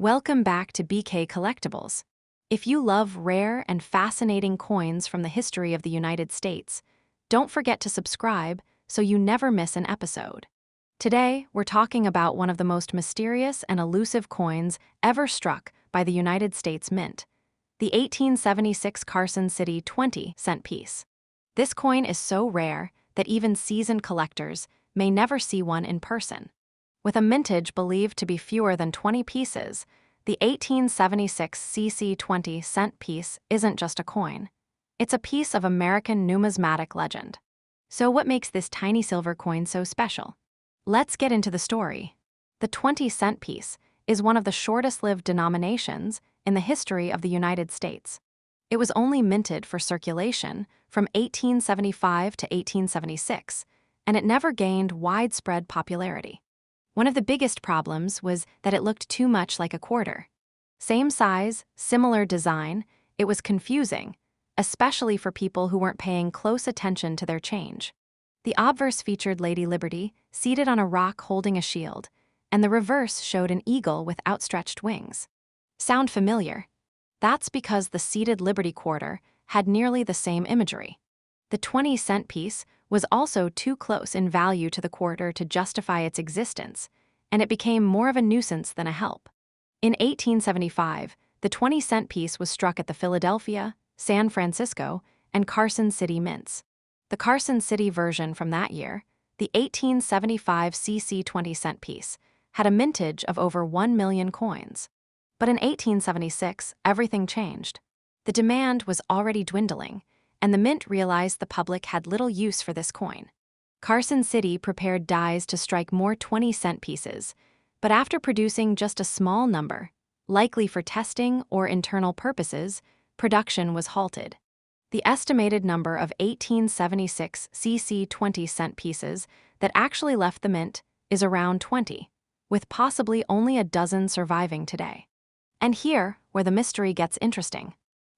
Welcome back to BK Collectables. If you love rare and fascinating coins from the history of the United States, don't forget to subscribe so you never miss an episode. Today, we're talking about one of the most mysterious and elusive coins ever struck by the United States Mint, the 1876 Carson City 20-cent piece. This coin is so rare that even seasoned collectors may never see one in person. With a mintage believed to be fewer than 20 pieces, the 1876 CC 20-cent piece isn't just a coin. It's a piece of American numismatic legend. So what makes this tiny silver coin so special? Let's get into the story. The 20-cent piece is one of the shortest-lived denominations in the history of the United States. It was only minted for circulation from 1875 to 1876, and it never gained widespread popularity. One of the biggest problems was that it looked too much like a quarter. Same size, similar design, it was confusing, especially for people who weren't paying close attention to their change. The obverse featured Lady Liberty seated on a rock holding a shield, and the reverse showed an eagle with outstretched wings. Sound familiar? That's because the seated Liberty quarter had nearly the same imagery. The 20-cent piece was also too close in value to the quarter to justify its existence, and it became more of a nuisance than a help. In 1875, the 20-cent piece was struck at the Philadelphia, San Francisco, and Carson City mints. The Carson City version from that year, the 1875 CC 20-cent piece, had a mintage of over 1 million coins. But in 1876, everything changed. The demand was already dwindling, and the mint realized the public had little use for this coin. Carson City prepared dies to strike more 20-cent pieces, but after producing just a small number, likely for testing or internal purposes, production was halted. The estimated number of 1876 CC 20-cent pieces that actually left the mint is around 20, with possibly only a dozen surviving today. And here, where the mystery gets interesting.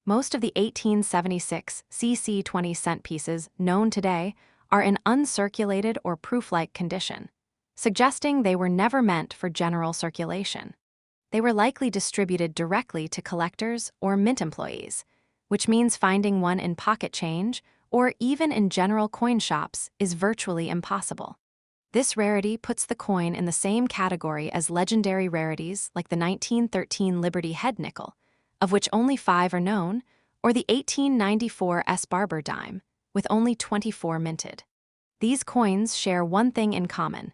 Most of the 1876 CC 20-cent pieces known today are in uncirculated or proof-like condition, suggesting they were never meant for general circulation. They were likely distributed directly to collectors or mint employees, which means finding one in pocket change or even in general coin shops is virtually impossible. This rarity puts the coin in the same category as legendary rarities like the 1913 Liberty head nickel, of which only 5 are known, or the 1894 S. Barber dime, with only 24 minted. These coins share one thing in common.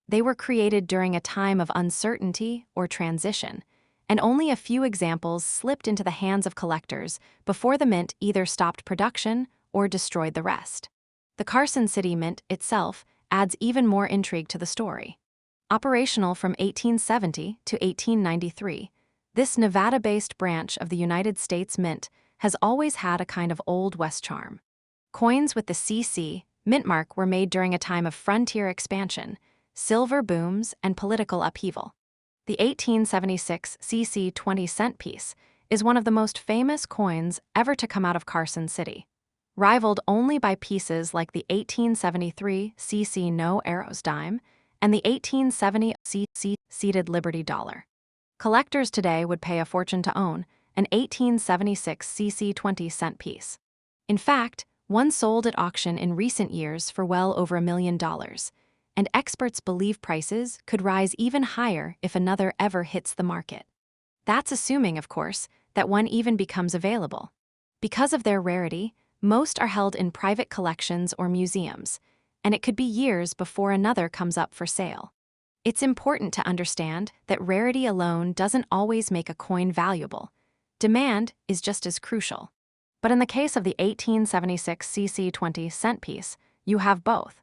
They were created during a time of uncertainty or transition, and only a few examples slipped into the hands of collectors before the mint either stopped production or destroyed the rest. The Carson City Mint itself adds even more intrigue to the story. Operational from 1870 to 1893, this Nevada-based branch of the United States Mint has always had a kind of Old West charm. Coins with the CC mint mark were made during a time of frontier expansion, silver booms, and political upheaval. The 1876 CC 20-cent piece is one of the most famous coins ever to come out of Carson City, rivaled only by pieces like the 1873 CC No Arrows dime and the 1870 CC seated Liberty dollar. Collectors today would pay a fortune to own an 1876 CC 20-cent piece. In fact, one sold at auction in recent years for well over $1 million, and experts believe prices could rise even higher if another ever hits the market. That's assuming, of course, that one even becomes available. Because of their rarity, most are held in private collections or museums, and it could be years before another comes up for sale. It's important to understand that rarity alone doesn't always make a coin valuable. Demand is just as crucial. But in the case of the 1876 CC 20-cent piece, you have both.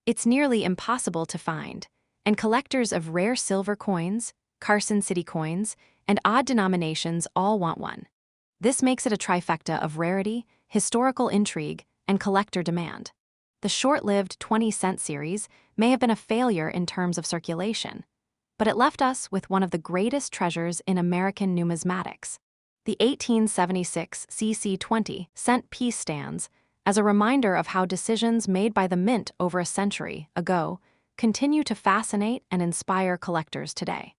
It's nearly impossible to find, and collectors of rare silver coins, Carson City coins, and odd denominations all want one. This makes it a trifecta of rarity, historical intrigue, and collector demand. The short-lived 20-cent series may have been a failure in terms of circulation, but it left us with one of the greatest treasures in American numismatics. The 1876 CC 20-cent piece stands as a reminder of how decisions made by the mint over a century ago continue to fascinate and inspire collectors today.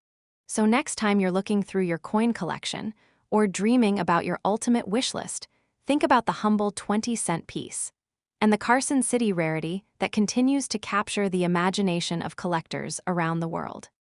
So next time you're looking through your coin collection or dreaming about your ultimate wish list, think about the humble 20-cent piece and the Carson City rarity that continues to capture the imagination of collectors around the world.